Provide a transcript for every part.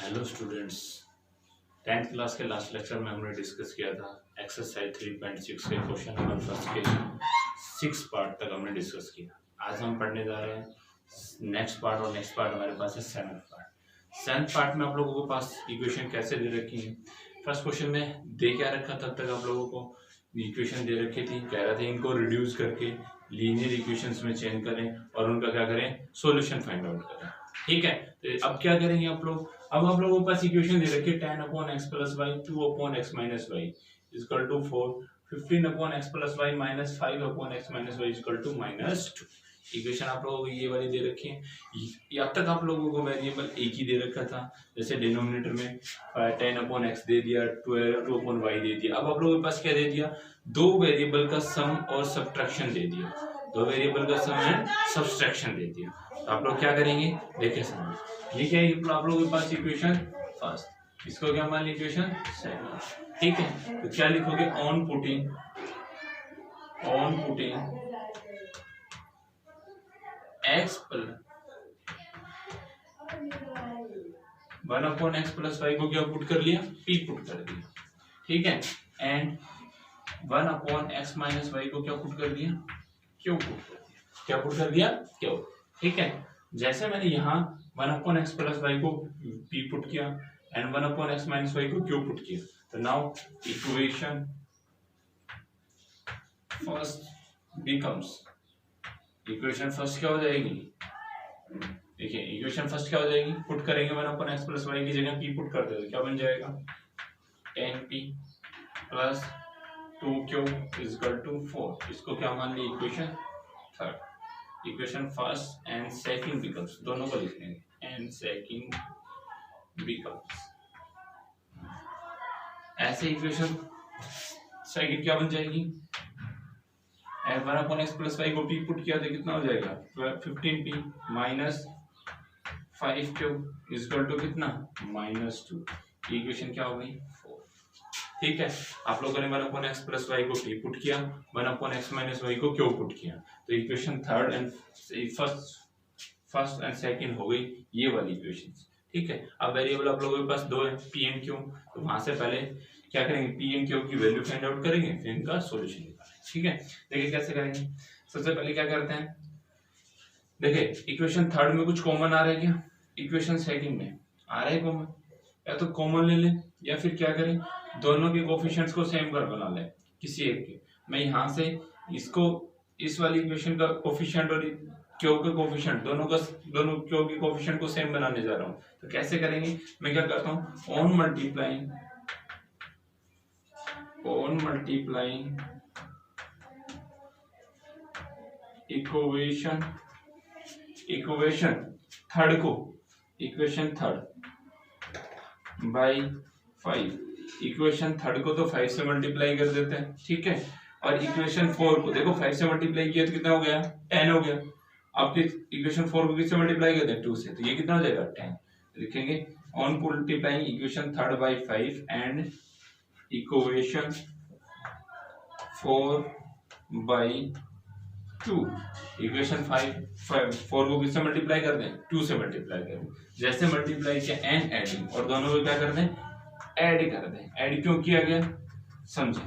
Hello students. 10th class के last lecture में हमने डिस्कस किया था एक्सरसाइज 3.6 के क्वेश्चन नंबर फर्स्ट के 6 पार्ट तक हमने डिस्कस किया। आज हम पढ़ने जा रहे हैं नेक्स्ट पार्ट और नेक्स्ट पार्ट हमारे पास है 7th पार्ट। 7th पार्ट में आप लोगों के पास इक्वेशन कैसे दे रखी है। फर्स्ट क्वेश्चन में दे क्या रखा तब तक आप लोगों को इक्वेशन दे रखी थी, कह रहे थे इनको रिड्यूस करके लीनियर इक्वेशंस में चेंज करें और उनका क्या करें सॉल्यूशन फाइंड आउट करें। ठीक है, तो अब क्या करेंगे आप लोग। अब आप लोगों के पास इक्वेशन दे रखी है 10/x + y 2/x - y = 4, 15/x + y - 5/x - y = -2। Equation आप लोगों को ये वाली दे रखी है। अब तक आप लोगों को वेरिएबल एक ही दे रखा था, जैसे डिनोमिनेटर में 10/x दे दिया, 2/y दे दिया। अब आप लोगों के पास क्या दे दिया, दो वेरिएबल का सम और सब्ट्रैक्शन दे दिया, दो वेरिएबल का सम एंड सब्ट्रैक्शन दे दिया। तो आप लोग क्या करेंगे देखिए समझ, ये क्या है आप लोगों के पास इक्वेशन फर्स्ट, इसको क्या मान ली इक्वेशन सेकंड। ठीक है, तो क्या लिखोगे ऑन पुटिंग 1/x + y को क्या पुट कर लिया, p पुट कर दिया। ठीक है, एंड 1/x - y को क्या पुट कर दिया, q पुट कर दिया। क्या पुट कर दिया, q। ठीक है, जैसे मैंने यहाँ 1/x + y को p पुट किया एंड 1/x - y को q पुट किया, तो now equation first becomes, equation first क्या हो जाएगी, देखिए इक्वेशन फर्स्ट क्या हो जाएगी, पुट करेंगे 1/x + y की जगह p पुट कर देते, क्या बन जाएगा 10p + 2q = 4। इसको क्या मान ली equation third. Equation first and second becomes, दोनों को लिख लेंगे एंड सेकंड बिकम्स, ऐसे इक्वेशन सेकंड क्या बन जाएगी, एंड 1/x + y को p पुट किया तो कितना हो जाएगा 15p - 5q = कितना -2। इक्वेशन क्या हो गई 4। ठीक है, आप लोगों ने 1/x + y को p पुट किया, 1/x - y को q पुट किया, तो equation third and first and second हो गई ये वाली इक्वेशंस। ठीक है, अब वेरिएबल आप लोगों के पास दो है p एंड q, तो वहां से पहले क्या करेंगे p एंड q की वैल्यू फाइंड आउट करेंगे, फिर इनका सॉल्यूशन निकालेंगे। ठीक है, देखिए कैसे करेंगे। सबसे पहले क्या करते हैं, देखिए इक्वेशन थर्ड में कुछ कॉमन आ रहा है क्या, इक्वेशन सेकंड में आ रहा है कॉमन, या तो कॉमन ले लें या फिर क्या करें दोनों के कोफिशिएंट्स को सेम कर बना लें किसी एक के। मैं यहाँ से इसको इस वाली इक्वेशन का कोफिशिएंट और क्यू के कोफिशिएंट दोनों क्यू के कोफिशिएंट को सेम बनाने जा रहा हूँ, तो कैसे करेंगे, मैं क्या करता हूँ ऑन मल्टीप्लाइंग इक्वेशन थर्ड को, equation third by 5, equation third को तो 5 से मल्टीप्लाई कर देते हैं। ठीक है, और इक्वेशन 4 को देखो 5 से मल्टीप्लाई किया तो कितना हो गया 10 हो गया। अब इक्वेशन 4 को किससे मल्टीप्लाई करते हैं 2 से, तो ये कितना हो जाएगा 10। लिखेंगे on multiplying equation third by 5 and equation 4 by 2। Equation 4 को किससे मल्टीप्लाई कर दें 2 से मल्टीप्लाई कर दें, जैसे मल्टीप्लाई किया एंड एडिंग, और दोनों को क्या कर दें ऐड कर दें। ऐड क्यों किया गया समझे,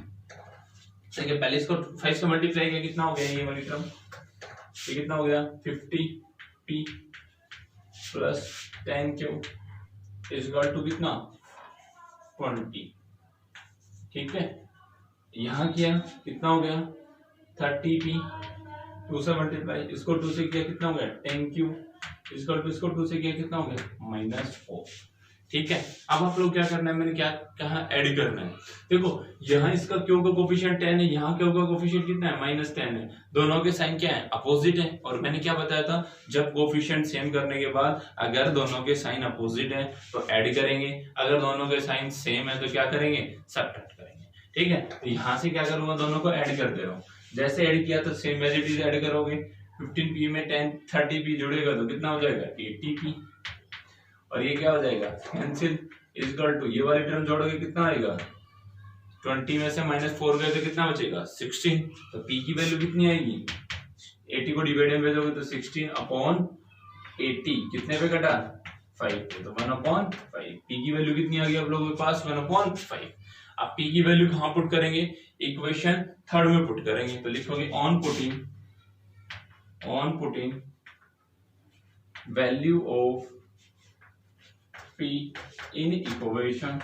देखिए पहले इसको 5 से मल्टीप्लाई किया कितना हो गया ये वाली टर्म, ये कितना हो गया 50p + 10q = कितना 20। ठीक है, यहाँ किया कितना हो गया 30p, 2 से मल्टीप्लाई, इसको 2 से किया कितना हो गया 10q इसको 2 से किया कितना हो गया -4। ठीक है, अब आप लोग क्या करना है, मैंने क्या कहा ऐड करना है। देखो यहाँ इसका क्यू का कोफिशिएंट 10 है, यहाँ क्यू का कोफिशिएंट कितना है -10 है, दोनों के साइन क्या है अपोजिट है। और मैंने क्या बताया था, जब कोफिशिएंट सेम करने के बाद अगर दोनों के साइन अपोजिट है तो ऐड करेंगे, अगर दोनों के साइन सेम है तो क्या करेंगे सब्ट्रैक्ट करेंगे। ठीक है, तो यहाँ से क्या करूंगा दोनों को ऐड कर दे रहा हूँ, जैसे ऐड किया तो same as it is add करोगे, 15p में 30p जुड़ेगा तो कितना हो जाएगा 80p, और ये क्या हो जाएगा कैंसिल = ये वाली टर्म जोड़ोगे कितना आएगा 20 में से -4 गए तो कितना बचेगा 16, तो p की वैल्यू कितनी आएगी 80 को डिवाइड में भेजोगे तो 16/80 कितने पे कटा 5 थे, तो 1/5। पी की वैल्यू कितनी आ गई आप लोगों के पास? 1/5। अब पी की वैल्यू कहाँ पुट करेंगे? इक्वेशन थर्ड में पुट करेंगे, तो लिखोगे on putting value of P in equation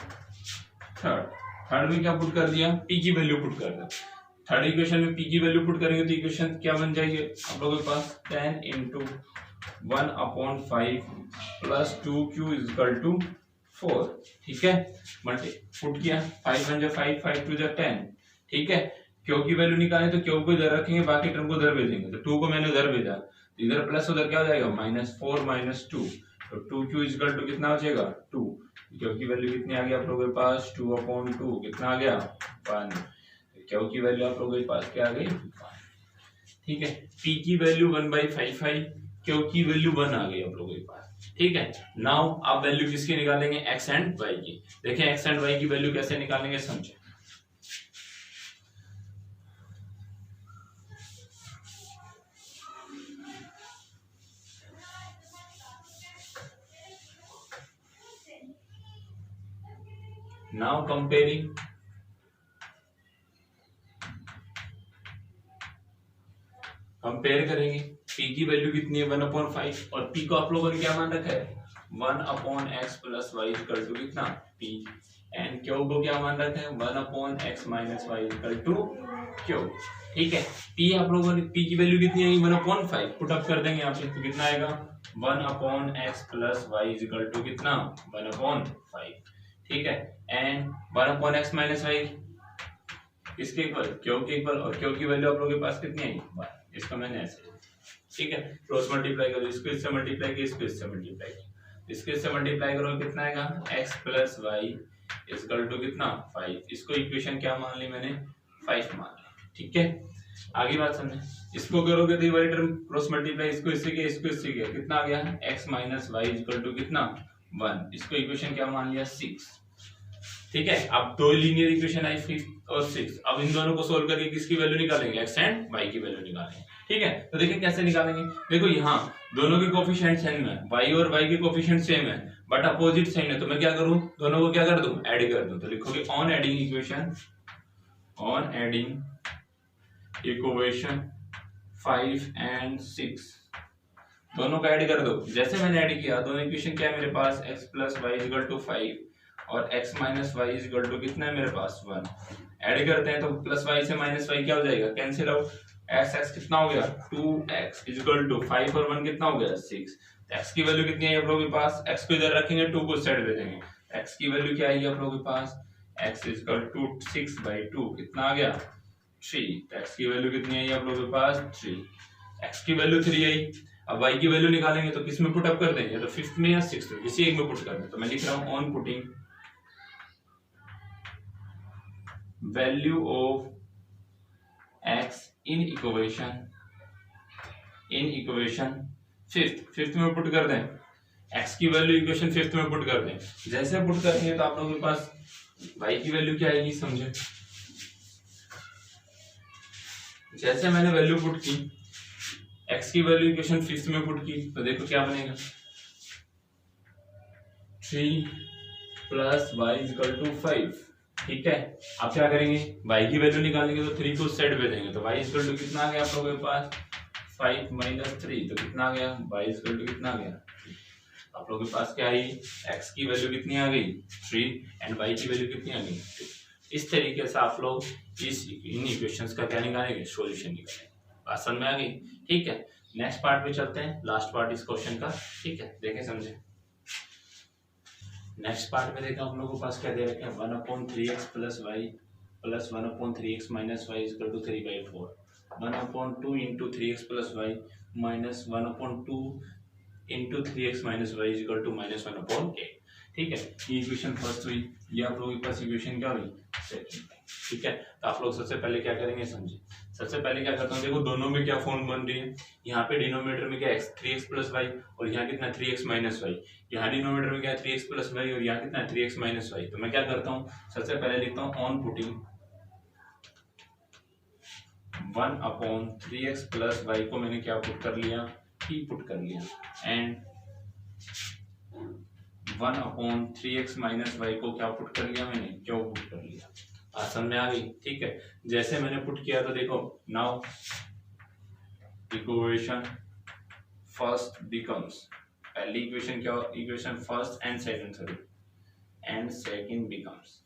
third में क्या पुट कर दिया? पी की वैल्यू पुट कर दिया। थर्ड इक्वेशन में पी की वैल्यू पुट करेंगे तो इक्वेशन क्या बन जाएगी आप लोगों के पास? 10 × 1/5 प्लस 2q = 4। ठीक है, मल्टी पुट किया, 5 × 1 = 5, 5 × 2 = 10। ठीक है, क्यू की वैल्यू निकालें तो क्यू को इधर रखेंगे, बाकी टर्म को उधर भेजेंगे, तो 2 को मैंने उधर भेजा, तो इधर प्लस उधर क्या हो जाएगा? -4 - 2, तो 2q = कितना हो जाएगा? 2। क्यू की वैल्यू कितनी आ गई आप लोगों के पास? 2/2 कितना आ गया? 1। क्यू की वैल्यू आप लोगों के पास क्या आ गई? 1। ठीक है, पी की वैल्यू 1/5 आई, क्यू की वैल्यू 1 आ गई आप लोगों के पास। ठीक है, नाउ आप वैल्यू किसकी निकालेंगे? एक्स एंड वाई की। देखें एक्स एंड वाई की वैल्यू कैसे निकालेंगे, समझे। नाउ कंपेयर करेंगे, पी की वैल्यू कितनी है? 1/5, और पी को आप लोगों ने क्या मान रखा है? 1/x + y = कितना? p। एंड क्यू को क्या मान रखा है? 1/x - y = q। ठीक है, पी आप लोगों ने पी की वैल्यू कितनी आएगी? 1/5 पुट अप कर देंगे यहाँ पे, तो कितना आएगा? 1/x + y = कितना? 1/5। ठीक है, एंड 1/x - y किसके इक्वल? क्यू के इक्वल, और क्यू की वैल्यू आप लोगों के पास कितनी आई? 1। इसका मैंने ऐसे, ठीक है, क्रॉस मल्टीप्लाई करो, इसको इससे मल्टीप्लाई किया, इसको इससे मल्टीप्लाई किया, इसके इससे मल्टीप्लाई करो, कितना आएगा? x + y = कितना? 5। इसको इक्वेशन क्या मान ली मैंने? 5 मान ली। ठीक है, आगे बात समझे। इसको करोगे तो ये वाली टर्म क्रॉस मल्टीप्लाई, इसको इससे किया, इसको इससे किया, कितना आ गया? x - y = कितना? 1। इसको इक्वेशन क्या मान लिया? 6। ठीक है, अब दो लीनियर इक्वेशन आई 5 और 6। अब इन दोनों को सोल्व करके किसकी वैल्यू निकालेंगे? एक्स एंड वाई की वैल्यू निकालेंगे। ठीक है, तो देखिए कैसे निकालेंगे। देखो यहाँ दोनों के कोफिशिएंट सेम है, y और y के कोफिशिएंट सेम है, बट अपोजिट साइन है, तो मैं क्या करूं? दोनों को क्या कर दूं? ऐड कर दूं। तो लिखोगे ऑन एडिंग इक्वेशन 5 and 6, दोनों का ऐड कर दो। जैसे मैंने ऐड किया, दोनों इक्वेशन क्या है मेरे पास? x + y = 5 और x - y = कितना है मेरे पास? 1। ऐड करते हैं तो प्लस y से माइनस y क्या हो जाएगा? Cancel out. x कितना हो गया? 2x = 5 और 1 कितना हो गया? 6। x की वैल्यू कितनी है आप लोगों के पास? x को इधर रखेंगे, 2 को साइड में देंगे, x की वैल्यू क्या आएगी आप लोगों के पास? x = 6/2 कितना आ गया? 3। x की वैल्यू कितनी आई आप लोगों के पास? 3। x की वैल्यू 3 आई। अब y की वैल्यू निकालेंगे तो किस में पुट अप कर देंगे? तो 5th में या 6th में, किसी एक में पुट कर दें। तो मैं लिख रहा हूं on putting value of x in equation 5th में पुट कर दें। x की वैल्यू इक्वेशन 5th में पुट कर दें। जैसे पुट करेंगे तो आप लोगों के पास y की वैल्यू क्या आएगी, समझे। जैसे मैंने वैल्यू पुट की, x की वैल्यू इक्वेशन 5th में पुट की, तो देखो क्या बनेगा? 3 + y = 5। ठीक है, अब क्या करेंगे? y की वैल्यू निकालेंगे तो 3 को साइड पे देंगे, तो y = कितना आ गया आप लोगों के पास? 5 - 3, तो कितना आ गया? y = कितना आ गया? आप लोगों के पास क्या आई? x की वैल्यू कितनी आ गई? 3 एंड y की वैल्यू कितनी आ गई? 2। इस तरीके से आप लोग इन इक्वेशंस का क्या निकालेंगे? सॉल्यूशन निकालेंगे। बात समझ में आ गई? ठीक है, नेक्स्ट पार्ट पे चलते हैं, लास्ट पार्ट इस क्वेश्चन का। ठीक है, देखें समझे। नेक्स्ट पार्ट में देखा हम लोगों के पास क्या दे रखे हैं? 1/3x + y + 1/3x - y = 3/4। 1/2 × 3x + y - 1/2 × 3x - y = -1/8। ठीक है, ये इक्वेशन फर्स्ट हुई, ये आप लोगों के पास इक्वेशन क्या हुई? सेकंड। ठीक है, तो आप लोग सबसे पहले क्या करेंगे, समझे। सबसे पहले क्या करता हूँ, देखो दोनों में क्या फॉर्म बन रही है। यहाँ पे डिनोमिनेटर में क्या है? 3x + y, और यहाँ कितना? 3x - y। यहाँ डिनोमिनेटर में क्या है? 3x + y, और यहाँ कितना है? 3x - y। तो मैं क्या करता हूँ, सबसे पहले लिखता हूँ ऑन पुटिंग 1/3x + y को मैंने क्या पुट कर लिया? p पुट कर लिया, एंड 1/3x माइनस वाई को क्या पुट कर लिया मैंने, क्यों पुट कर लिया। आसान में आ गई, ठीक है। जैसे मैंने पुट किया तो देखो नाउ इक्वेशन फर्स्ट बिकम्स, पहली इक्वेशन क्या, equation first and second, sorry and second becomes,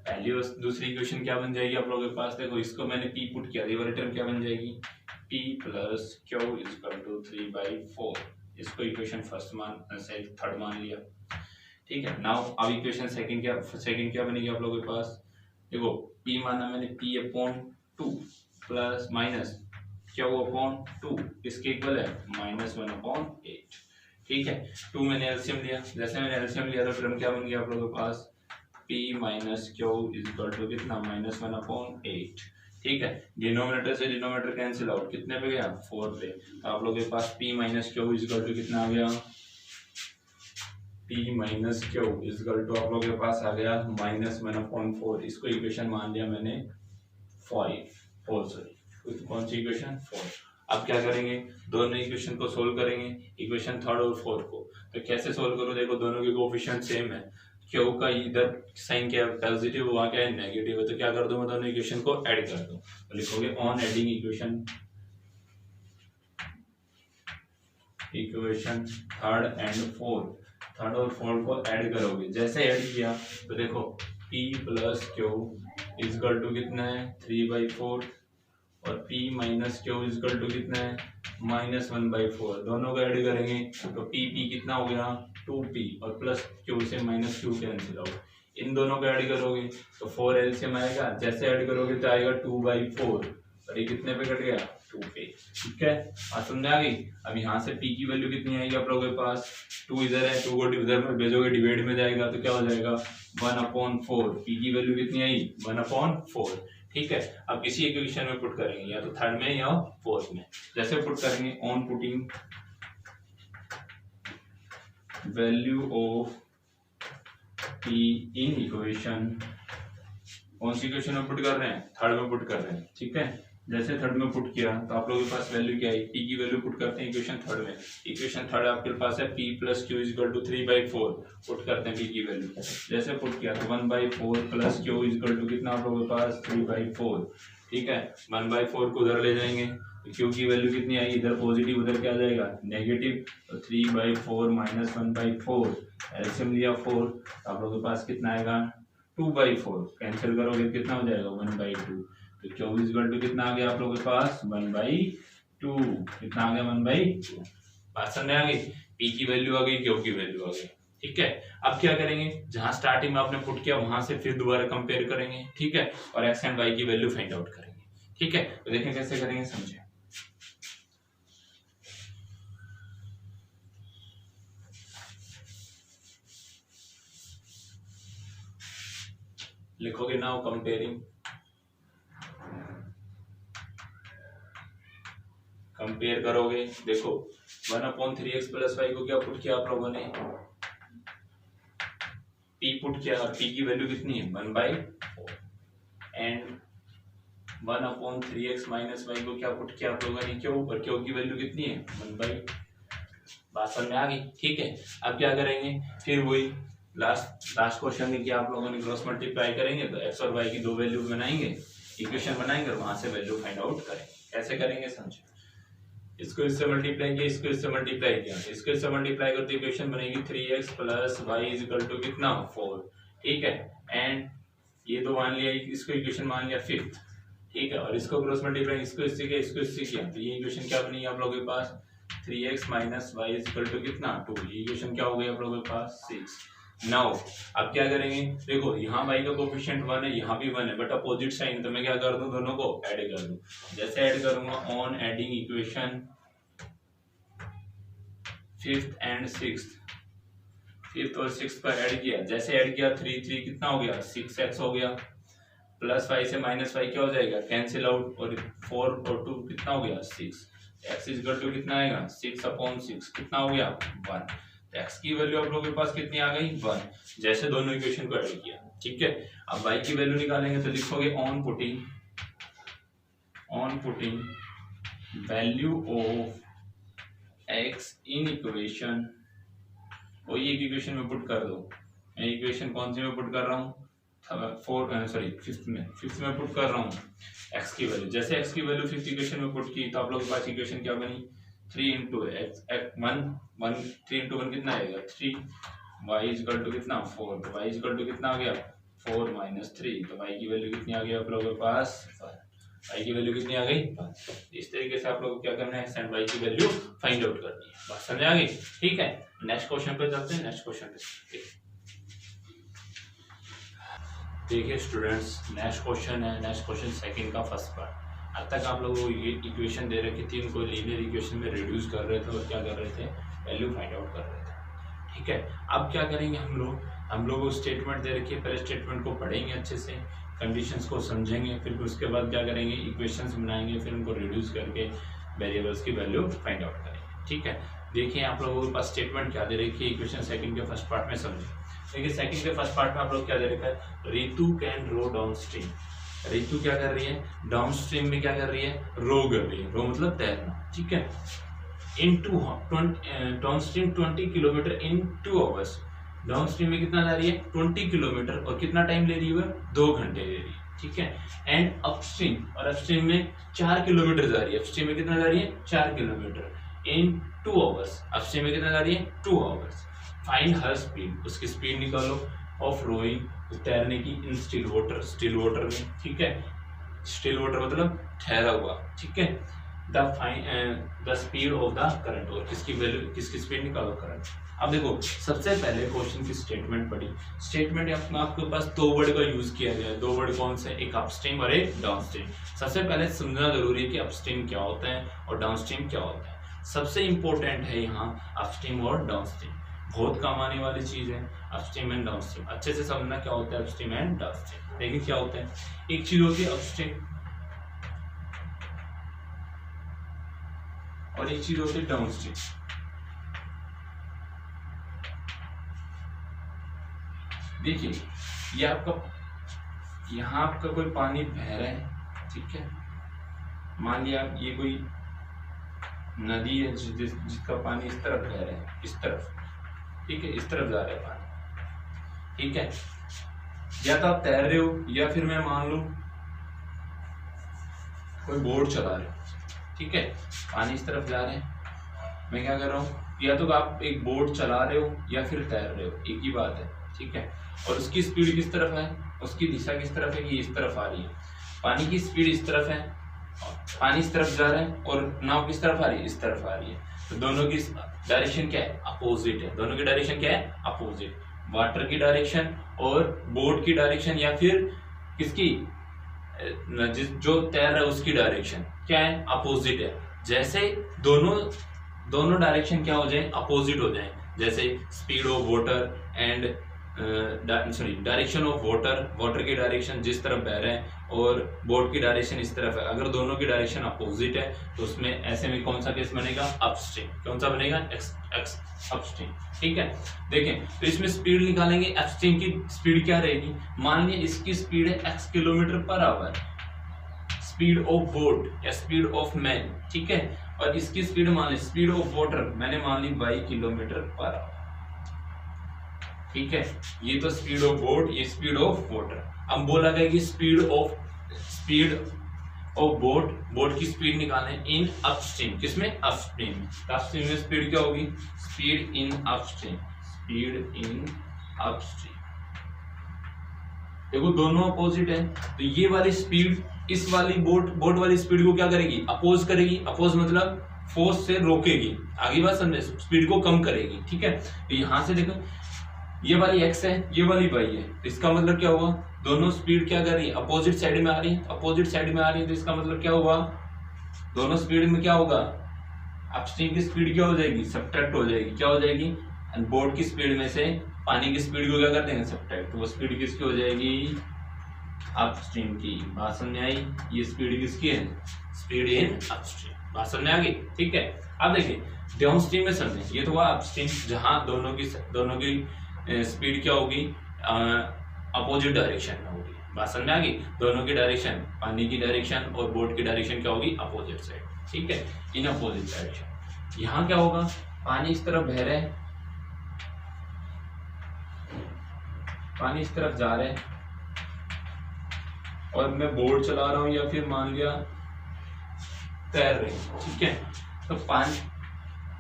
पहली और दूसरी इक्वेशन क्या बन जाएगी आप लोगों के पास, देखो इसको मैंने p पुट किया, ये वाली टर्म क्या बन जाएगी, p plus q equal to 3/4, इसको इक्वेशन फर्स्ट मान से थर्ड मान लिया, ठीक है। नाउ अब इक्वेशन सेकंड क्या बनेगी आप लोगों के पास, देखो p माना मैंने p upon 2 plus minus Q upon 2, इसके इक्वल है -1/8, ठीक है। 2 मैंने एलसीएम लिया, जैसे मैंने एलसीएम लिया तो टर्म क्या बन गया आप लोगों के पास, p minus q equal to कितना, -1/8, ठीक है। डिनोमिनेटर से डिनोमिनेटर कैंसिल आउट, कितने पे गया, 4 पे, तो आप लोगों के पास p minus q equal to कितना आ गया, p minus q equal to आप लोगों के पास आ गया -1/4, इसको इक्वेशन मान लिया मैंने 4 सॉरी, कौन सी इक्वेशन 4। अब क्या करेंगे, दोनों इक्वेशन को सोल्व करेंगे, इक्वेशन थर्ड और फोर्थ को। तो कैसे सोल्व करो, देखो दोनों के कोएफिशिएंट सेम है, क्यू का इधर साइन क्या है पॉजिटिव, वहां क्या है नेगेटिव है, तो क्या कर दूं मैं, दोनों इक्वेशन को ऐड कर दूं, तो लिखोगे ऑन एडिंग इक्वेशन थर्ड और फोर्थ को ऐड करोगे, जैसे ऐड किया तो देखो p plus q equal to कितना है 3/4 और p minus q equal to कितना है -1/4, दोनों को ऐड करेंगे तो p कितना हो गया 2p और प्लस क्यू से माइनस क्यू कैंसिल आउट, इन दोनों को ऐड करोगे तो 4 एलसीएम आएगा, जैसे ऐड करोगे तो आएगा 2/4 और ये कितने पे कट गया 2 पे, ठीक है। बात समझ आ गई। अब यहाँ से p की वैल्यू कितनी आएगी आप लोगों के पास, 2 इधर है, 2 को उधर में भेजोगे डिवाइड में जाएगा तो क्या हो जाएगा 1/4, p की वैल्यू कितनी आई 1/4, ठीक है। अब किसी एक इक्वेशन में पुट करेंगे, या तो थर्ड में या फोर्थ में, जैसे पुट करेंगे on putting value of p in equation, कौन सी इक्वेशन में पुट कर रहे हैं, थर्ड में पुट कर रहे हैं, ठीक है। जैसे थर्ड में पुट किया तो आप लोगों के पास वैल्यू क्या आई, p की वैल्यू पुट करते हैं इक्वेशन थर्ड में, इक्वेशन थर्ड आपके पास है p plus q equal to 3/4, put करते हैं p की वैल्यू, जैसे पुट किया तो 1/4 प्लस क्यू इक्वल टू कितना आप लोगों के पास 3/4, ठीक है। 1/4 को उधर ले जाएंगे तो क्यू की वैल्यू कितनी आई, इधर पॉजिटिव उधर क्या आ जाएगा नेगेटिव, तो 3/4 माइनस 1/4, एलसीएम लिया 4, आप लोगों के पास कितना आएगा 2/4, कैंसिल करोगे कितना हो जाएगा 1/2, तो क्यू इक्वल टू कितना आ गया आप लोगों के पास 1/2, कितना आ गया 1/2, बात समझ आ गई। p की वैल्यू आ गई, क्यू की वैल्यू आ गई, ठीक है। अब क्या करेंगे, जहां स्टार्टिंग में आपने पुट किया वहां से फिर दोबारा कंपेयर करेंगे, ठीक है, और x एंड y की वैल्यू फाइंड आउट करेंगे, ठीक है। तो देखें कैसे करेंगे, समझे। लिखोगे नाउ कंपेयर करोगे, देखो 1/3x प्लस वाई को क्या पुट किया आप लोगों ने, p पुट किया और p की वैल्यू कितनी है 1/4, एंड 1/3x माइनस वाई को क्या पुट किया आप लोगों ने क्यू, और क्यू की वैल्यू कितनी है 1/, बात समझ में आ गई, ठीक है। अब क्या करेंगे, फिर वही लास्ट क्वेश्चन में क्या आप लोगों ने क्रॉस मल्टीप्लाई करेंगे तो x और y की दो वैल्यू बनाएंगे, इक्वेशन बनाएंगे और वहां से वैल्यू फाइंड आउट करेंगे, कैसे करेंगे समझे। इसको इससे मल्टीप्लाई किया, इसको इससे मल्टीप्लाई किया, इसको इससे मल्टीप्लाई करते इक्वेशन बनेगी 3x plus y is equal to कितना 4, ठीक है। एंड ये तो मान लिया, इसको इक्वेशन मान लिया 5th, ठीक है, और इसको क्रॉस मल्टीप्लाई, इसको इससे किया, इसको इससे किया, तो ये इक्वेशन क्या बनी आप लोगों के पास 3x minus y is equal to कितना 2, ये इक्वेशन क्या हो गई आप लोगों के पास 6। नाउ अब क्या करेंगे, देखो यहाँ y का कोएफिशिएंट 1 है, यहाँ भी 1 है, बट अपोजिट साइन, तो मैं क्या कर दूं, दोनों को ऐड कर दूं, जैसे ऐड करूंगा on adding equation 5th and 6th, 5th और 6th पर ऐड किया, जैसे ऐड किया 3 कितना हो गया 6x हो गया, प्लस y से माइनस y क्या हो जाएगा कैंसिल आउट, और 4 और 2 कितना हो गया 6, x इज इक्वल टू कितना आएगा 6/6, कितना हो गया 1, x की वैल्यू आप लोगों के पास कितनी आ गई 1, जैसे दोनों इक्वेशन को ऐड किया, ठीक है। अब y की वैल्यू निकालेंगे तो लिखोगे on putting value of x in equation, और ये इक्वेशन में पुट कर दो। मैं इक्वेशन कौन सी में पुट कर रहा हूँ, फिफ्थ में पुट कर रहा हूँ x की वैल्यू। जैसे x की वैल्यू फिफ्थ इक्वेशन में पुट की तो आप लोगों के पास इक्वेशन क्या बनी, 3 इंटू एक्स 3 इंटू 1 कितना आएगा 3, y इक्वल टू कितना 4, तो y इक्वल टू कितना आ गया 4 माइनस 3, तो y की वैल्यू कितनी आ गई आप लोगों के पास, y की वैल्यू कितनी आ गई। इस तरीके से आप लोगों को क्या करना है, एंड y की वैल्यू फाइंड आउट करनी है। बात समझ आ गई, ठीक है। नेक्स्ट क्वेश्चन पे चलते हैं। नेक्स्ट क्वेश्चन पे देखिए स्टूडेंट्स, नेक्स्ट क्वेश्चन है, नेक्स्ट क्वेश्चन सेकंड का फर्स्ट पार्ट। अब तक आप लोगों को ये इक्वेशन दे रखी थी, उनको लीनियर इक्वेशन में रिड्यूस कर रहे थे और क्या कर रहे थे, वैल्यू फाइंड आउट कर रहे थे, ठीक है। अब क्या करेंगे हम लोग स्टेटमेंट दे रखी है, पहले स्टेटमेंट को पढ़ेंगे अच्छे से, कंडीशंस को समझेंगे, फिर उसके बाद क्या करेंगे, इक्वेशंस बनाएंगे, फिर उनको रिड्यूस करके वेरिएबल्स की वैल्यू फाइंड आउट करेंगे, ठीक है। देखिए आप लोगों के पास स्टेटमेंट क्या दे रखी है, इक्वेशन सेकंड के फर्स्ट पार्ट में समझिए। देखिए सेकंड के फर्स्ट पार्ट में आप लोग क्या दे रखा है, Ritu can row downstream. Ritu क्या कर रही है, डाउन स्ट्रीम में क्या कर रही है, रो कर रही है, रो मतलब तैरना, ठीक है। Down stream 20 kilometre in 2 hours. Down stream में कितना जा रही है 20 किलोमीटर, और कितना टाइम ले रही है, 2 घंटे ले रही है, ठीक है। एंड अपस्ट्रीम, और अपस्ट्रीम में 4 किलोमीटर जा रही है, अपस्ट्रीम में कितना जा रही है 4 किलोमीटर इन 2 आवर्स, अपस्ट्रीम में कितना जा रही है 2 आवर्स। फाइंड हर स्पीड, उसकी स्पीड निकालो, ऑफ रोइंग, तैरने की, in still water, still water में, ठीक है। स्टिल वाटर मतलब ठहरा हुआ, ठीक है। The speed of the current, और किसकी वैल्यू, किसकी स्पीड निकालो, करंट। अब देखो सबसे पहले क्वेश्चन की स्टेटमेंट पढ़ी। स्टेटमेंट आपके पास 2 वर्ड का यूज किया गया है। 2 वर्ड कौन से, एक अपस्ट्रीम और एक डाउनस्ट्रीम। सबसे पहले समझना जरूरी है कि अपस्ट्रीम क्या होता है और डाउनस्ट्रीम क्या होता है। सबसे इंपॉर्टेंट है यहाँ अपस्ट्रीम और डाउनस्ट्रीम, बहुत काम आने वाली चीज है अपस्ट्रीम एंड डाउनस्ट्रीम। अच्छे से समझना क्या होता है अपस्ट्रीम एंड डाउनस्ट्रीम। देखिए क्या होता है, एक चीज होती है अपस्ट्रीम और एक चीज होती है डाउनस्ट्रीम। देखिए ये आपका, यहाँ आपका कोई पानी बह रहा है, ठीक है। मान लिया ये कोई नदी है जिसका पानी इस तरफ बह रहा है, इस तरफ, ठीक है, इस तरफ जा रहा है पानी, ठीक है। या तो आप तैर रहे हो, या फिर मैं मान लूं कोई बोट चला रहे हो, ठीक है, पानी इस तरफ जा रहे हैं, मैं क्या कर रहा हूँ, या तो आप एक बोट चला रहे हो या फिर तैर रहे हो, एक ही बात है, ठीक है। और उसकी स्पीड किस तरफ है, उसकी दिशा किस तरफ है कि इस तरफ आ रही है। पानी की स्पीड इस तरफ है, पानी इस तरफ जा रहा है, और नाव किस तरफ आ रही है, इस तरफ आ रही है। तो दोनों की डायरेक्शन क्या है, अपोजिट है। दोनों की डायरेक्शन क्या है, अपोजिट। वाटर की डायरेक्शन और बोट की डायरेक्शन, या फिर किसकी, जो तैर रहा है उसकी डायरेक्शन क्या है, अपोजिट है। जैसे दोनों डायरेक्शन क्या हो जाए, अपोजिट हो जाए। जैसे speed of water and direction of water की डायरेक्शन जिस तरफ बह रहे हैं और बोट की डायरेक्शन इस तरफ है, अगर दोनों की डायरेक्शन अपोजिट है तो उसमें ऐसे में कौन सा केस बनेगा, अपस्ट्रीम। कौन सा बनेगा, अपस्ट्रीम, ठीक है। देखें तो इसमें स्पीड निकालेंगे, अपस्ट्रीम की स्पीड क्या रहेगी, मान लिया इसकी स्पीड है x kilometre per hour, speed of boat या स्पीड ऑफ मैन, ठीक है। और इसकी स्पीड मान ली, स्पीड ऑफ वाटर मैंने मान ली 22 किलोमीटर पर आवर, ठीक है। ये तो स्पीड ऑफ बोट, ये स्पीड ऑफ वाटर। अब बोला गया कि स्पीड ऑफ बोट की स्पीड निकालें इन अपस्ट्रीम, किसमें, अपस्ट्रीम। अपस्ट्रीम में स्पीड क्या होगी, speed in upstream, speed in upstream. देखो दोनों अपोजिट है, तो ये वाली स्पीड इस वाली बोट वाली स्पीड को क्या करेगी, अपोज करेगी। अपोज मतलब फोर्स से रोकेगी, आगे बात समझे, स्पीड को कम करेगी, ठीक है। तो यहां से देखो ये वाली x है, ये वाली y है, इसका मतलब क्या हुआ, दोनों स्पीड क्या कर रही है, अपोजिट साइड में आ रही है, अपोजिट साइड में आ रही है। तो इसका मतलब क्या हुआ, दोनों स्पीड में क्या होगा, अपस्ट्रीम की स्पीड क्या हो जाएगी, सब्ट्रैक्ट हो जाएगी। क्या हो जाएगी, बोट की स्पीड में से पानी की स्पीड को क्या कर देंगे, सब्ट्रैक्ट। तो वो स्पीड किसकी हो जाएगी, अपस्ट्रीम की। बात समझ आई, ये स्पीड किसकी है, स्पीड इन अपस्ट्रीम। बात समझ आ गई, ठीक है। अब देखिए डाउनस्ट्रीम में समझे, ये तो हुआ अपस्ट्रीम जहां दोनों की स्पीड क्या होगी, अपोजिट डायरेक्शन में होगी। बात समझ आ गई, दोनों की डायरेक्शन, पानी की डायरेक्शन और बोट की डायरेक्शन क्या होगी, अपोजिट साइड, ठीक है, इन अपोजिट डायरेक्शन। यहाँ क्या होगा, पानी इस तरफ बह रहा है, पानी इस तरफ जा रहा है और मैं बोर्ड चला रहा हूं या फिर मान लिया तैर रहे हैं, ठीक है। तो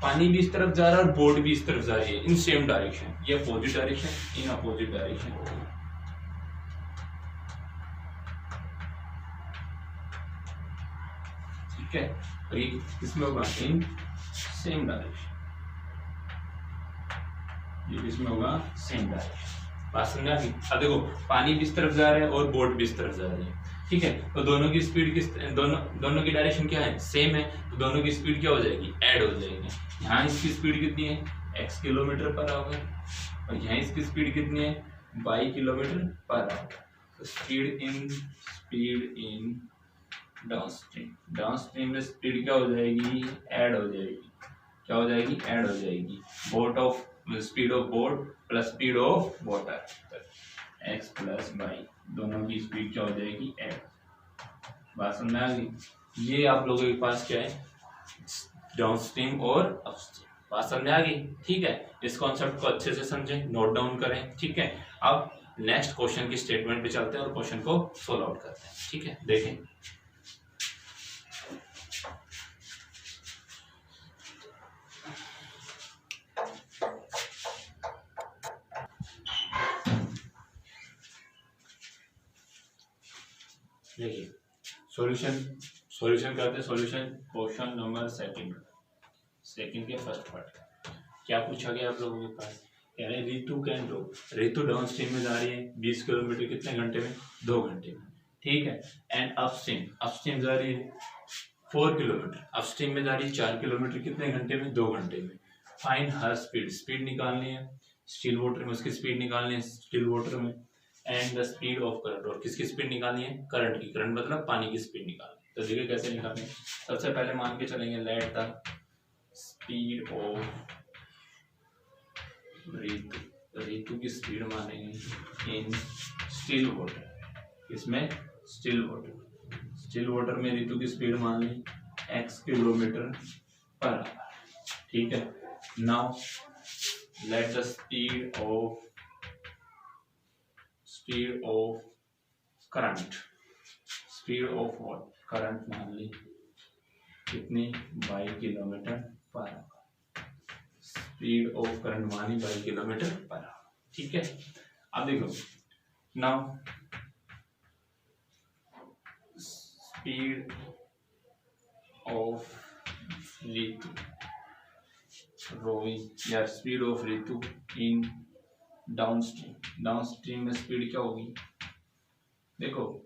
पानी भी इस तरफ जा रहा है और बोट भी इस तरफ जा रही है इन सेम डायरेक्शन, ये opposite direction, in opposite direction, ठीक है। और ये किसमें होगा, इन सेम डायरेक्शन, ये किसमें होगा, सेम डायरेक्शन। बात समझ आ गई। अब देखो पानी भी इस तरफ जा रहा है और बोट भी इस तरफ जा रही है, ठीक है। तो दोनों की स्पीड किस, दोनों की डायरेक्शन क्या है, सेम है, तो दोनों की स्पीड क्या हो जाएगी, ऐड हो जाएगी। यहाँ इसकी स्पीड कितनी है, x किलोमीटर पर आवर, और यहाँ इसकी स्पीड कितनी है, y किलोमीटर पर आवर। तो स्पीड इन डाउनस्ट्रीम में स्पीड क्या हो जाएगी, ऐड हो जाएगी, क्या हो जाएगी, ऐड हो जाएगी। Boat of speed of boat plus speed of water, x plus y, दोनों की स्पीड क्या हो जाएगी, ऐड। बात समझ में आ गई। ये आप लोगों के पास क्या है, डाउनस्ट्रीम और अपस्ट्रीम। बात समझ में आ गई, ठीक है। इस कॉन्सेप्ट को अच्छे से समझें, नोट डाउन करें, ठीक है। अब नेक्स्ट क्वेश्चन की स्टेटमेंट पे चलते हैं और क्वेश्चन को सोल्व आउट करते हैं, ठीक है। देखें, देखिए सॉल्यूशन करते हैं। सॉल्यूशन क्वेश्चन नंबर सेकंड के फर्स्ट पार्ट। क्या पूछा गया आप लोगों के पास, कह रहे हैं Ritu can row, Ritu downstream में जा रही है 20 किलोमीटर कितने घंटे में, 2 घंटे में, ठीक है। एंड अपस्ट्रीम जा रही है 4 किलोमीटर, अपस्ट्रीम में जा रही है 4 किलोमीटर कितने घंटे में, 2 घंटे में। फाइंड हर स्पीड निकालनी है, स्टिल वाटर में उसकी स्पीड निकालनी है, स्टिल वाटर में। And the speed of current, और किसकी स्पीड निकालनी है, करंट की, करंट मतलब पानी की स्पीड निकालनी है। तो देखिए कैसे निकालनी है। सबसे पहले मान के चलेंगे let the speed of Ritu की स्पीड मानेंगे इन स्टिल वाटर, इसमें स्टिल वाटर में रितु की स्पीड मान ली x किलोमीटर पर आवर, ठीक है। Now let the speed of current, speed of current मान ली कितनी, 22 kilometre per hour, speed of current मानी 22 किलोमीटर पर आवर, ठीक है। अब देखो now speed of Ritu rowing या speed of Ritu in downstream में स्पीड क्या होगी, देखो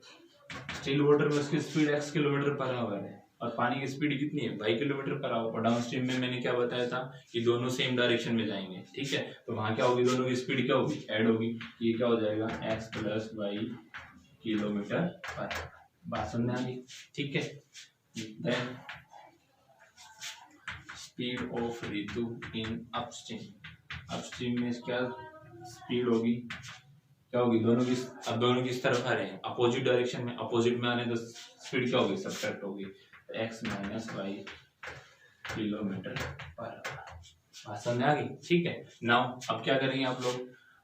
स्टिल वाटर में उसकी स्पीड x किलोमीटर पर आवर है और पानी की स्पीड कितनी है, 22 किलोमीटर पर आवर। और डाउनस्ट्रीम में मैंने क्या बताया था कि दोनों सेम डायरेक्शन में जाएंगे, ठीक है। तो वहां क्या होगी, दोनों की स्पीड क्या होगी, ऐड होगी। ये क्या हो जाएगा, x प्लस वाई किलोमीटर पर। बात समझ में आ गई, ठीक है। Then speed of Ritu in upstream में क्या स्पीड होगी, क्या होगी, दोनों की इस तरफ आ रहे हैं अपोजिट डायरेक्शन में, अपोजिट में आने तो स्पीड क्या होगी, सब्ट्रैक्ट होगी, x माइनस वाई किलोमीटर पर आवर। बात समझ में आ गई, ठीक है। नाउ अब क्या करेंगे आप लोग,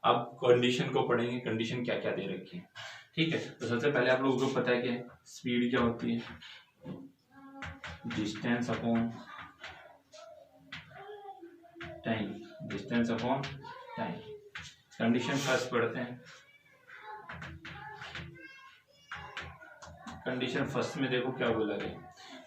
अब कंडीशन को पढ़ेंगे, कंडीशन क्या क्या दे रखी है, ठीक है। तो सबसे पहले आप लोगों को पता है कि स्पीड क्या होती है, distance upon time, distance upon time. Condition first पढ़ते हैं। कंडीशन फर्स्ट में देखो क्या बोला गया,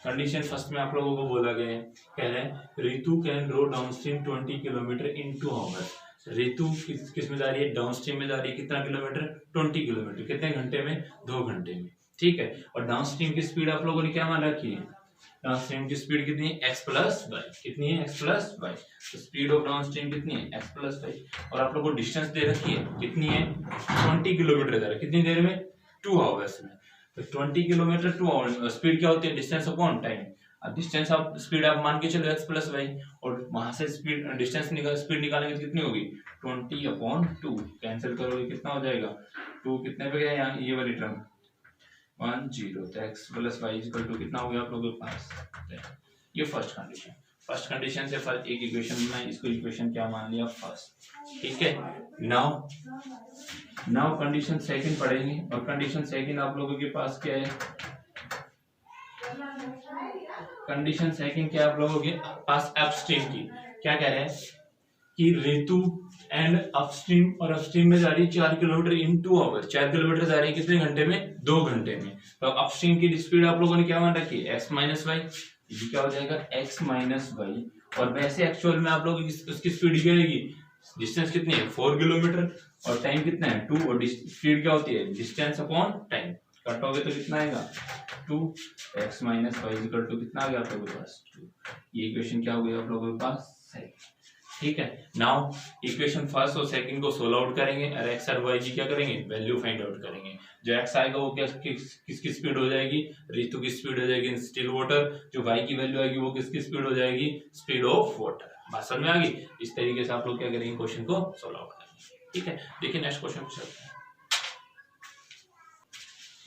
कंडीशन फर्स्ट में आप लोगों को बोला गया है, कह रहे हैं Ritu can row downstream 20 kilometre in 2 hours. Ritu किस में जा रही है, डाउनस्ट्रीम में जा रही है, कितना किलोमीटर, 20 किलोमीटर, कितने घंटे में, 2 घंटे में, ठीक है। और डाउनस्ट्रीम की स्पीड आप लोगों ने क्या मान रखी है, डाउनस्ट्रीम की स्पीड कितनी है, x प्लस वाई, कितनी है, x प्लस वाई। तो स्पीड ऑफ डाउनस्ट्रीम कितनी है, x प्लस वाई। और आप लोगों को डिस्टेंस दे रखी है, कितनी है, 20 किलोमीटर दे रहा है, कितनी देर में, 2 आवर्स में। तो 20 किलोमीटर 2 आवर्स, स्पीड क्या होती है, डिस्टेंस अपॉन टाइम। अब डिस्टेंस आप स्पीड आप मान के चलो x प्लस वाई, और वहां से स्पीड डिस्टेंस स्पीड निकालेंगे तो कितनी होगी, 20 अपॉन 2, कैंसिल करोगे कितना हो जाएगा, 2 कितने पे गया यहाँ, ये वाली टर्म 10, तो x plus y equal to कितना हो गया आप लोगों के पास, ये फर्स्ट कंडीशन। फर्स्ट कंडीशन से फर्स्ट एक इक्वेशन में इसको इक्वेशन क्या मान लिया फर्स्ट, ठीक है। नाउ कंडीशन सेकंड पढ़ेंगे और कंडीशन सेकंड आप लोगों के पास क्या है, कंडीशन सेकंड क्या आप लोगों के पास अपस्ट्रीम की क्या कह रहे हैं कि ऋतु एंड अपस्ट्रीम, और अपस्ट्रीम में जा रही है 4 किलोमीटर इन 2 आवर, 4 किलोमीटर जा रही है कितने घंटे में, 2 घंटे में। तो अपस्ट्रीम की स्पीड आप लोगों ने क्या मान रखी है, x माइनस वाई, ये क्या हो जाएगा x माइनस वाई। और वैसे एक्चुअल में आप लोग उसकी स्पीड क्या रहेगी, डिस्टेंस कितनी है 4 किलोमीटर और टाइम कितना है 2, और स्पीड क्या होती है डिस्टेंस अपॉन टाइम, कटोगे तो कितना आएगा 2, x minus y equal to कितना आ गया आप लोगों के पास 2। ये इक्वेशन क्या हो गई आप लोगों के पास सही, ठीक है। नाउ इक्वेशन फर्स्ट और सेकंड को सोल्व आउट करेंगे और x और y की क्या करेंगे वैल्यू फाइंड आउट करेंगे। जो x आएगा वो क्या किसकी स्पीड हो जाएगी, ऋतु की स्पीड हो जाएगी इन स्टिल वाटर। जो y की वैल्यू आएगी वो किसकी स्पीड हो जाएगी, स्पीड ऑफ वाटर। बात समझ में आ गई। इस तरीके से आप लोग क्या करेंगे क्वेश्चन को सोल्व आउट करेंगे, ठीक है। देखिए नेक्स्ट क्वेश्चन पे चलते हैं।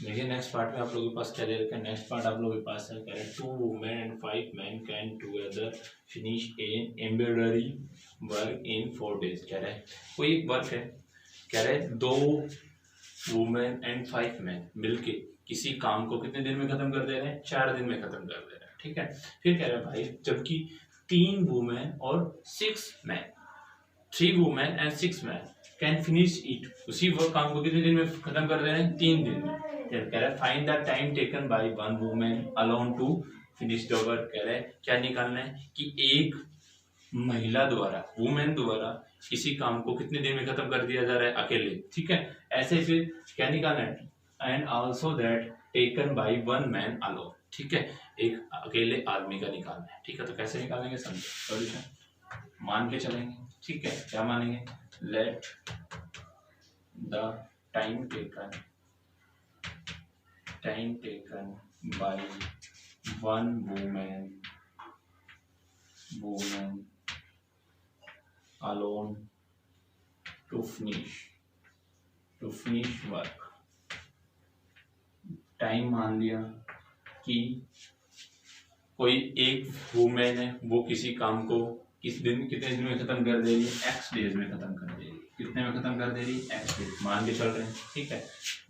देखिए नेक्स्ट पार्ट में आप लोगों के पास क्या दे रखा है, नेक्स्ट पार्ट आप लोगों के पास है कह रहे 2 women and 5 men can together finish an embroidery work in 4 days। कह रहे हैं कोई एक वर्क है, कह रहे 2 women and 5 men मिलके किसी काम को कितने दिन में खत्म कर दे रहे हैं, 4 दिन में खत्म कर दे रहे हैं, ठीक है। फिर कह रहे हैं भाई जबकि 3 वुमेन और 6 man, 3 women and 6 man can finish it, उसी वो काम को कितने दिन में खत्म कर दे रहे हैं, 3 दिन में। कह रहा है find the time taken by 1 woman alone to finish the work. कह रहे हैं क्या निकालना है कि एक महिला द्वारा, वुमेन द्वारा किसी काम को कितने दिन में खत्म कर दिया जा रहा है अकेले, ठीक है। ऐसे फिर क्या निकालना है, and also that taken by 1 man alone, ठीक है। एक अकेले आदमी का निकालना है, ठीक है। तो कैसे निकालेंगे समझो, सॉल्यूशन मान के चलेंगे, ठीक है। क्या मानेंगे, let the time taken by 1 woman alone to finish work। Time मान लिया कि कोई एक वुमेन है वो किसी काम को कितने दिन में खत्म कर दे रही है, x डेज में खत्म कर दे रही है। कितने में खत्म कर दे रही है, x डेज मान के चल रहे हैं, ठीक है।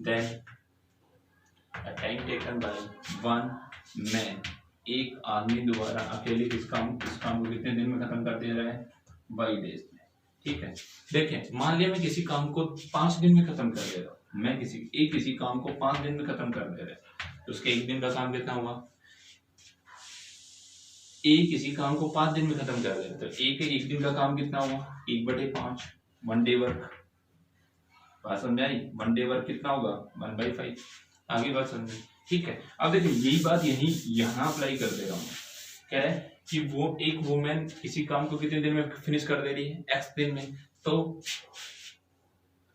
Then time taken by 1 man, एक आदमी द्वारा अकेले किस काम को कितने दिन में खत्म कर दिया रहा है, 22 डेज में, ठीक है। देखें मान लिया मैं किसी काम को 5 दिन में खत्म कर दे रहा हूँ, मैं किसी काम को 5 दिन में खत्म कर दे रहा है, तो उसके एक दिन का काम कितना हुआ, किसी काम को 5 दिन में खत्म कर दे रहा है, तो एक दिन का काम कितना हुआ 1/5, 1 डे वर्क। बात समझ आई, 1 डे वर्क कितना होगा 1/5। आगे बात समझे, ठीक है। अब देखिए यही बात यहाँ अप्लाई कर दे रहा हूँ। कह रहे हैं कि वो एक वुमेन किसी काम को कितने दिन में फिनिश कर दे रही है, x दिन में, तो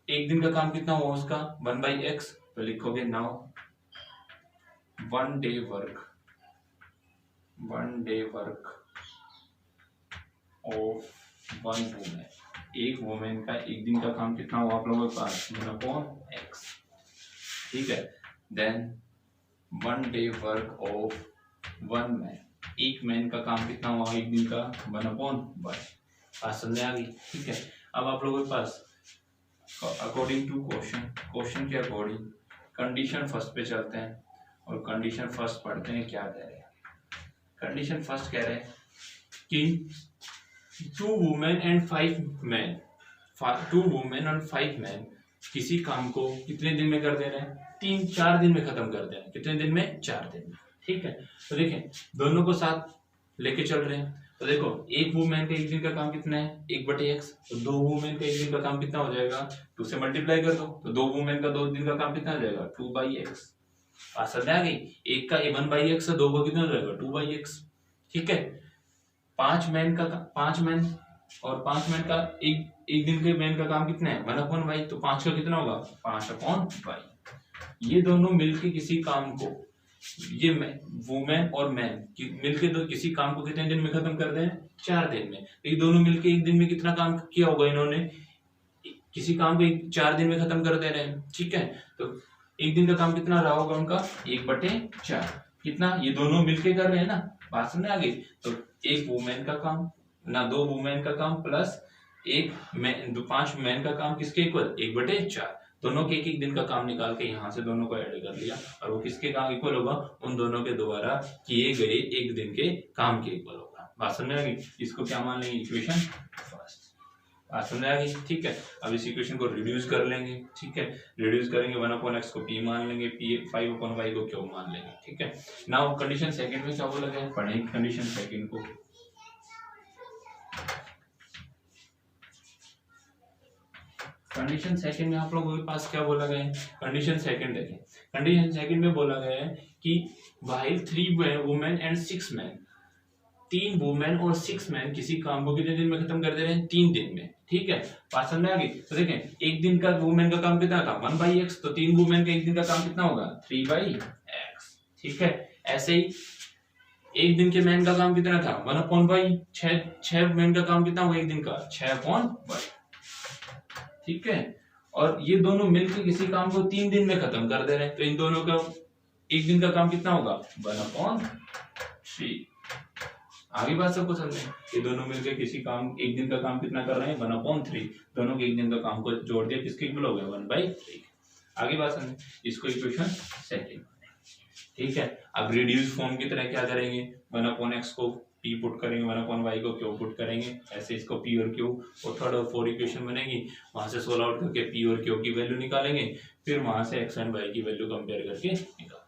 एक दिन का काम कितना हुआ उसका 1/x। तो लिखोगे now 1 day work of 1 women, एक वुमेन का एक दिन का काम कितना हुआ आप लोगों के पास 1/x, ठीक है। Then 1 day work of 1 man, एक मैन का काम कितना हुआ एक दिन का 1/y। बात समझ आ गई, ठीक है। अब आप लोगों के पास अकॉर्डिंग टू क्वेश्चन के अकॉर्डिंग कंडीशन फर्स्ट पे चलते हैं और कंडीशन फर्स्ट पढ़ते हैं क्या कह रहे हैं। कंडीशन फर्स्ट कह रहे हैं कि 2 वुमेन एंड 5 मैन, 2 वुमेन और 5 मैन किसी काम को कितने दिन में कर दे रहे हैं, 3-4 दिन में खत्म कर दे रहे हैं। कितने दिन में, 4 दिन में, ठीक है। तो देखें दोनों को साथ लेके चल रहे हैं, तो देखो एक वुमेन का एक दिन का काम कितना है 1/x, तो 2 वुमेन का एक दिन का काम कितना हो जाएगा 2 से मल्टीप्लाई कर दो, तो 2 वुमेन का 2 दिन का काम कितना हो जाएगा 2/x। समझ आ गई, एक का 1/x है, 2 का कितना हो जाएगा 2/x, ठीक है। 5 मैन और 5 मैन का एक दिन के मैन का काम कितना है 1/y, तो 5 का कितना होगा 5/y। ये दोनों मिलके किसी काम को, ये वुमेन और मैन मिलके किसी काम को कितने दिन में खत्म कर दें 4 दिन में। ये दोनों मिलके एक दिन में कितना काम किया होगा इन्होंने, किसी काम को 4 दिन में खत्म कर दे रहे हैं, ठीक है। तो एक दिन का काम कितना रहा होगा उनका 1/4, कितना, ये दोनों मिलके कर रहे हैं ना बात समझ आ गई। तो एक वुमेन का काम ना, 2 वुमेन का काम प्लस एक मैन, 5 मैन का काम किसके इक्वल, 1/4। दोनों के एक दिन का काम निकाल के यहाँ से दोनों को ऐड कर लिया और वो किसके काम इक्वल होगा, उन दोनों के द्वारा किए गए एक दिन के काम के इक्वल होगा। बात समझ आ गई। इसको क्या मान लेंगे, इक्वेशन फर्स्ट। बात समझ आ गई, ठीक है। अब इस इक्वेशन को रिड्यूस कर लेंगे, ठीक है। रिड्यूस करेंगे 1/x को p मान लेंगे, p 5/y को q मान लेंगे, ठीक है। नाउ कंडीशन सेकंड में क्या बोला गया है, पढ़ेंगे कंडीशन सेकंड को। कंडीशन सेकंड में आप लोगों के पास क्या बोला गया है, कंडीशन सेकंड देखें। कंडीशन सेकंड में बोला गया है कि while 3 women and 6 man, 3 women और 6 मैन किसी काम को कितने दिन में खत्म कर दे रहे हैं, 3 दिन में, ठीक है। बात समझ आ गई। तो देखें एक दिन का वुमेन का काम कितना था, 1/x, तो 3 वुमेन का एक दिन का काम कितना होगा, 3/x, ठीक है। ऐसे ही एक दिन के मैन का काम कितना था, 1/y, 6 मैन का काम कितना होगा एक दिन का, 6/y, ठीक है। और ये दोनों मिलकर किसी काम को 3 दिन में खत्म कर दे रहे हैं, तो इन दोनों का एक दिन का काम कितना होगा, 1/3। आगे बात सबको समझे, ये दोनों मिलकर किसी काम एक दिन का काम कितना कर रहे हैं, 1/3। दोनों के एक दिन का काम को जोड़ दिया, किसके इक्वल हो गया, 1/3। आगे बात समझे, इसको इक्वेशन सेकंड, ठीक है। अब रिड्यूस फॉर्म की तरह क्या करेंगे, 1/x को p पुट करेंगे, 1/y को q पुट करेंगे, ऐसे इसको p और q और थर्ड और फोर्थ इक्वेशन बनेगी, वहां से सोल्व आउट करके p और q की वैल्यू निकालेंगे, फिर वहां से x एंड y की वैल्यू कंपेयर करके निकालेंगे।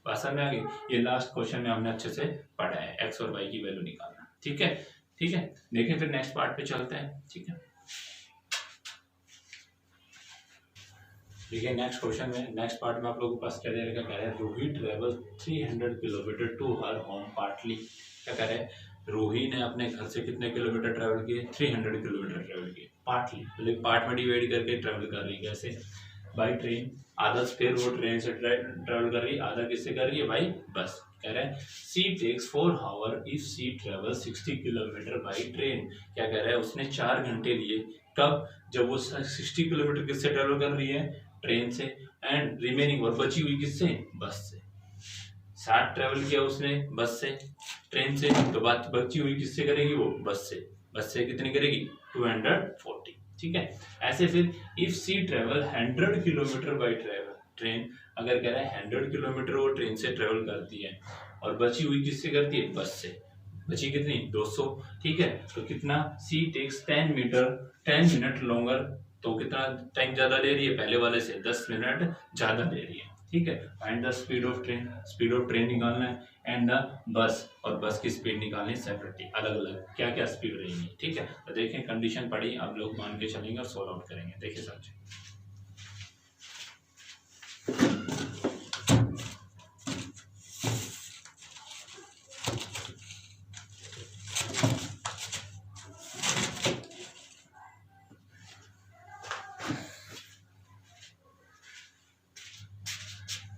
बात समझ में आ गई। ये लास्ट क्वेश्चन में हमने अच्छे से पढ़ा है, x और y की वैल्यू निकालना, ठीक है, ठीक है। देखें फिर नेक्स्ट पार्ट पे चलते हैं, ठीक है। देखिए नेक्स्ट क्वेश्चन में, नेक्स्ट पार्ट में आप लोगों के पास क्या दे रखा है, Ruhi travel 300 kilometre to her home partly. क्या कह रहे हैं, रूही ने अपने घर से कितने किलोमीटर ट्रेवल किए, 300 किलोमीटर ट्रेवल किए, पार्टली मतलब पार्ट में डिवाइड करके ट्रेवल कर रही है, कैसे, बाई ट्रेन। आधा फिर वो ट्रेन से ट्रेवल कर रही है, आधा किससे कर रही है, बाई बस। कह रहे हैं she takes 4 hour if she travel 60 kilometre by train. क्या कह रहा है, उसने 4 घंटे लिए, कब, जब वो 60 किलोमीटर किससे ट्रेवल कर रही है, ट्रेन से, एंड रिमेनिंग और बची हुई किससे, बस से। 60 ट्रेवल किया उसने बस से, ट्रेन से, तो बात बची हुई किससे करेगी, वो बस से। बस से कितनी करेगी, 240, ठीक है। ऐसे फिर if she travel 100 kilometre by train, अगर कह रहा है 100 किलोमीटर वो ट्रेन से ट्रेवल करती है और बची हुई किससे करती है, बस से, बची कितनी, 200, ठीक है। तो कितना, सी टेक्स 10 मिनट लॉन्गर, तो कितना टाइम ज्यादा ले रही है, पहले वाले से 10 मिनट ज्यादा ले रही है, ठीक है। Find the speed of train निकालना है, एंड द बस, और बस की स्पीड निकालनी है सेपरेटली, अलग अलग क्या क्या स्पीड रहेगी, ठीक है। तो देखें कंडीशन पढ़ी, आप लोग मान के चलेंगे और सॉल्व आउट करेंगे, देखिए समझे।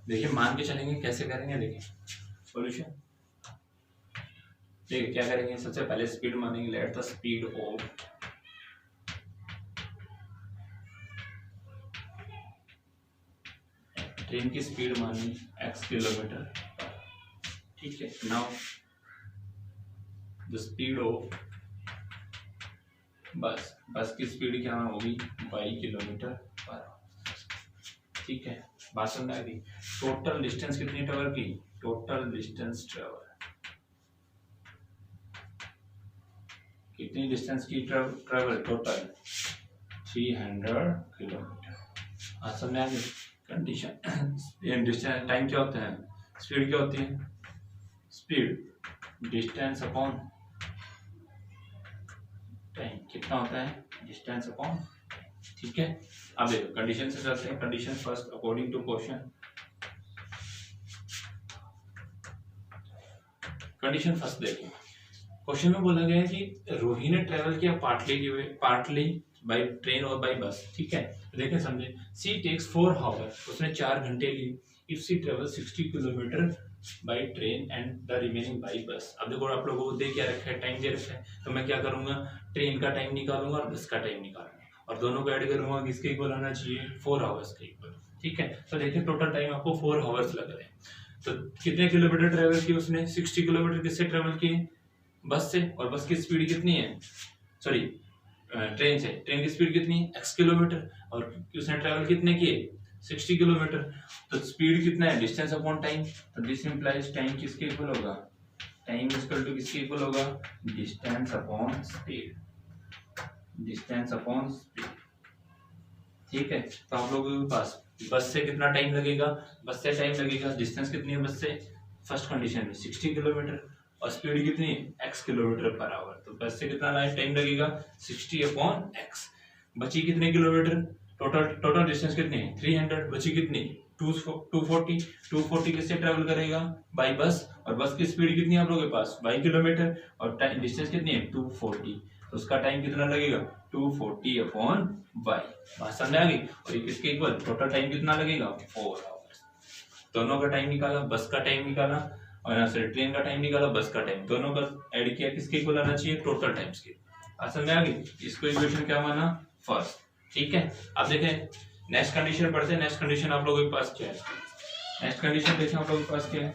देखिए मान के चलेंगे, कैसे करेंगे, देखिए सॉल्यूशन। देखिए क्या करेंगे, सबसे पहले स्पीड मानेंगे, let the speed of train की स्पीड मानी x किलोमीटर, ठीक है। नाउ द स्पीड ऑफ बस की स्पीड क्या होगी, y किलोमीटर पर, ठीक है। बात समझ आ गई। टोटल डिस्टेंस कितनी ट्रेवल की, टोटल डिस्टेंस ट्रेवल कितनी डिस्टेंस की ट्रेवल टोटल 300 किलोमीटर। बात समझ आ गई। कंडीशन डिस्टेंस, टाइम क्या होता है, स्पीड क्या होती है, स्पीड डिस्टेंस अपॉन टाइम, कितना होता है, डिस्टेंस अपॉन, ठीक है। अब देखो कंडीशन से चलते हैं। Condition first according to question, condition first देखो, क्वेश्चन में बोला गया है कि रोही ने ट्रेवल किया पार्टली बाय ट्रेन और बाय बस, ठीक है। देखें समझे, सी टेक्स 4 आवर, उसने 4 घंटे लिए, if she travel 60 kilometre by train and the remaining by bus. अब देखो आप लोगों को दे क्या रखा है, टाइम दे रखा है, तो मैं क्या करूंगा, ट्रेन का टाइम निकालूंगा और बस का टाइम निकालूंगा और दोनों को ऐड करूंगा, किसके इक्वल आना चाहिए, 4 आवर्स के इक्वल, ठीक है। तो देखिए टोटल टाइम आपको 4 आवर्स लग रहे हैं। तो कितने किलोमीटर ट्रेवल किए उसने? 60 किलोमीटर किससे ट्रेवल किए? बस से। और बस की स्पीड कितनी है? सॉरी, ट्रेन से। ट्रेन की स्पीड कितनी है? x kilometre. और उसने ट्रेवल कितने किए? 60 किलोमीटर। तो स्पीड कितना है? Distance upon time. तो दिस इंप्लाइज टाइम किसके इक्वल होगा? टाइम इक्वल टू किसके इक्वल होगा? Distance upon speed. Distance upon speed, ठीक है। तो आप लोगों के पास बस से कितना टाइम लगेगा? बस से टाइम लगेगा, डिस्टेंस कितनी है बस से? फर्स्ट कंडीशन में 60 किलोमीटर, और स्पीड कितनी है? x kilometre per hour. तो बस से कितना टाइम लगेगा? 60 अपॉन x। बची कितने किलोमीटर? टोटल डिस्टेंस कितनी है? 300। बची कितनी? 240। 240 किससे ट्रेवल करेगा? By bus. और बस की स्पीड कितनी है आप लोगों के पास? 22 किलोमीटर। और डिस्टेंस कितनी है? 240। तो उसका टाइम कितना लगेगा? 240 अपॉन y। बात समझ आ गई? और ये किसके इक्वल? टोटल टाइम कितना लगेगा? 4 आवर्स। दोनों का टाइम निकाला, बस का टाइम निकाला और यहाँ से ट्रेन का टाइम निकाला, बस का टाइम, दोनों का ऐड किया, किसके इक्वल आना चाहिए? टोटल टाइम्स के। बात समझ आ गई? इसको इक्वेशन क्या माना? फर्स्ट, ठीक है। अब देखें नेक्स्ट कंडीशन पढ़ते हैं। नेक्स्ट कंडीशन आप लोगों के पास क्या है? नेक्स्ट कंडीशन देखें आप लोगों के पास क्या है?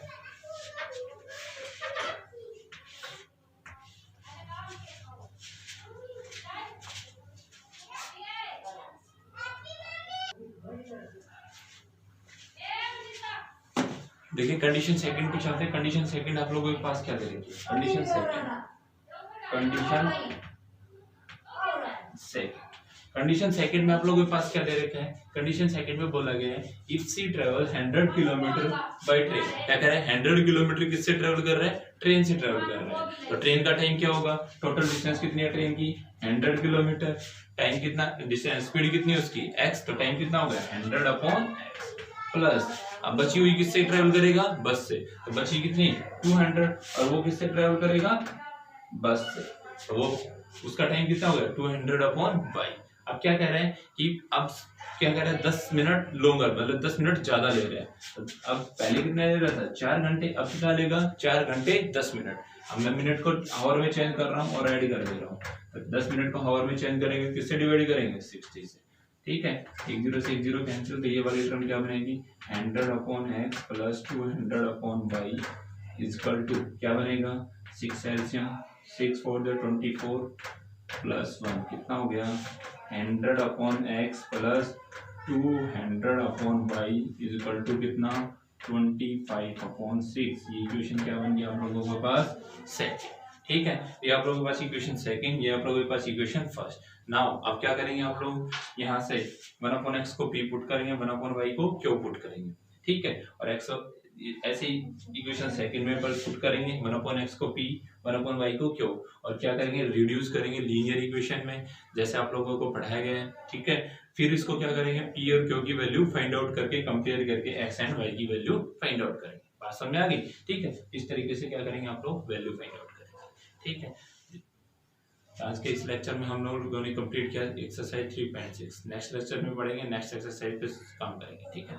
देखिए कंडीशन सेकंड पे चलते हैं। कंडीशन सेकंड आप लोगों के पास क्या दे रखी है? कंडीशन सेकंड, कंडीशन सेकंड में आप लोगों के पास क्या दे रखा है? कंडीशन सेकंड में बोला गया है if she travel 100 kilometre by train. क्या कह रहा है? 100 किलोमीटर किससे ट्रेवल कर रहा है? ट्रेन से ट्रेवल कर रहा है। तो ट्रेन का टाइम क्या होगा? टोटल डिस्टेंस कितनी है ट्रेन की? 100 किलोमीटर। टाइम कितना? डिस्टेंस, स्पीड कितनी है उसकी? x। तो टाइम कितना होगा? 100 अपॉन x प्लस, अब बची हुई किससे ट्रेवल करेगा? बस से। तो बची कितनी? 200। और वो किससे ट्रेवल करेगा? बस से। तो वो उसका टाइम कितना होगा? 200 अपॉन y। अब क्या कह रहे हैं कि अब क्या कह रहे हैं? 10 मिनट लॉन्गर, मतलब 10 मिनट ज्यादा ले रहे हैं। तो अब पहले कितना ले रहा था? 4 घंटे। अब कितना लेगा? 4 घंटे 10 मिनट। अब मैं मिनट को आवर में चेंज कर रहा हूँ और ऐड कर दे रहा हूँ। तो 10 मिनट को आवर में चेंज करेंगे, किससे डिवाइड करेंगे? 60 से, ठीक है। 1 0 से 1 0 कैंसिल। तो ये वाली टर्म क्या बनेगी? 100 upon x plus 200 upon y is equal to क्या बनेगा? 6 एलसीएम, 6 4 24 प्लस 1 कितना हो गया? 100 upon x plus 200 upon y is equal to कितना? 25 अपॉन 6। ये इक्वेशन क्या बन गया आप लोगों के पास? सेकंड, ठीक है। ये आप लोगों के पास इक्वेशन सेकंड, ये आप लोगों के पास इक्वेशन फर्स्ट। नाउ अब क्या करेंगे आप लोग? यहाँ से 1 अपॉन x को p पुट करेंगे, 1 अपॉन y को q पुट करेंगे, ठीक है। और x ऐसे ही इक्वेशन सेकंड में पर पुट करेंगे, 1 अपॉन x को p, 1 अपॉन y को q। और क्या करेंगे? रिड्यूस करेंगे लीनियर इक्वेशन में, जैसे आप लोगों को पढ़ाया गया है, ठीक है। फिर इसको क्या करेंगे? p और q की वैल्यू फाइंड आउट करके, कंपेयर करके x एंड y की वैल्यू फाइंड आउट करेंगे। बात समझ आ गई? ठीक है। इस तरीके से क्या करेंगे आप लोग? वैल्यू फाइंड आउट करेंगे, ठीक है। आज के इस लेक्चर में हम लोगों ने कंप्लीट किया एक्सरसाइज 3.6। नेक्स्ट लेक्चर में पढ़ेंगे, नेक्स्ट एक्सरसाइज पे काम करेंगे, ठीक है।